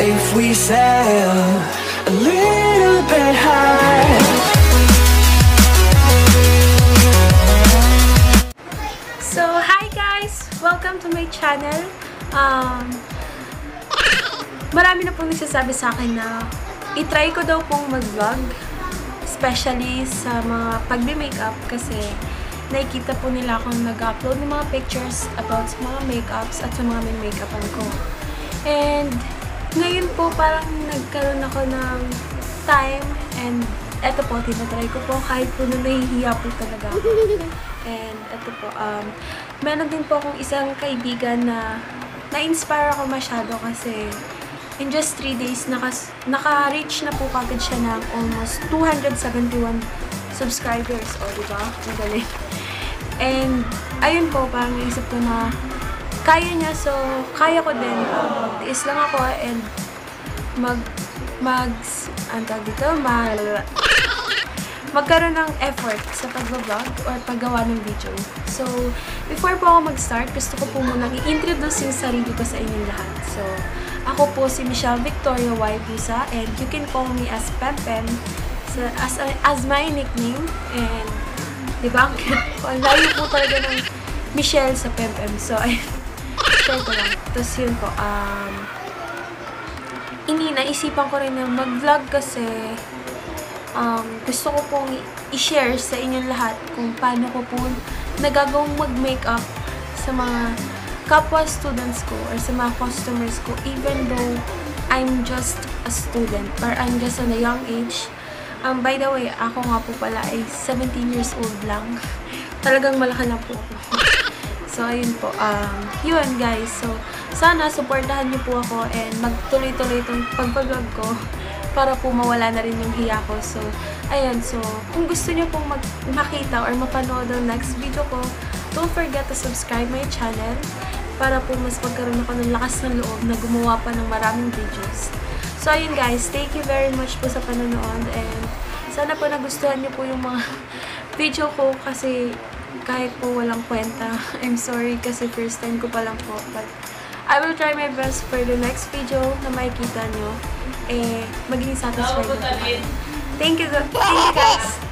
if we sail a little bit high. So, hi guys! Welcome to my channel. Marami na pong nagsasabi sa akin na itry ko daw pong mag-vlog, especially sa mga pagbe-makeup kasi nakikita po nila akong nag-upload ng mga pictures about sa mga makeups at sa mga makeupan ko. And ngayon po parang nagkaroon ako ng time and eto po, tinatry ko po kahit po na nahihiya po talaga ako. And eto po, meron din po akong isang kaibigan na na-inspire ako masyado kasi in just 3 days, naka-reach na po kagad siya ng almost 271 subscribers. O, diba? Ang galing. And, ayun po, parang naisip ko na kaya niya. So, kaya ko din. Magtiis lang ako and magkaroon ng effort sa pag-vlog or paggawa ng video. So, before po ako mag-start, gusto ko po munang i-introduce yung sarili ko sa inyong lahat. So, ako po si Michelle Victoria Y. Busa and you can call me as Pempen as my nickname. And, diba? Ang layo po talaga ng Michelle sa Pempen. So, ay, share ko lang. Tapos yun po, naisipan ko rin na mag-vlog kasi gusto ko pong i-share sa inyong lahat kung paano ko po nagagawang mag-makeup sa mga kapwa students ko or sa mga customers ko even though I'm just a student or I'm just on a young age. By the way, ako nga po pala ay 17 years old lang. Talagang malaki lang po ako. So, ayun po. Yun guys. So, sana supportahan niyo po ako and magtuloy-tuloy itong pag-vlog ko para po mawala na rin yung hiya ko. So, ayun. So, kung gusto niyo pong makita or mapanood ang next video ko, don't forget to subscribe my channel para po mas magkaroon ako ng lakas ng loob na gumawa pa ng maraming videos. So, ayun guys. Thank you very much po sa panonood and sana po nagustuhan niyo po yung mga video ko kasi kahit po walang kwenta. I'm sorry kasi first time ko pa lang po. But I will try my best for the next video na makikita nyo. Maging satisfied na po. Thank you guys!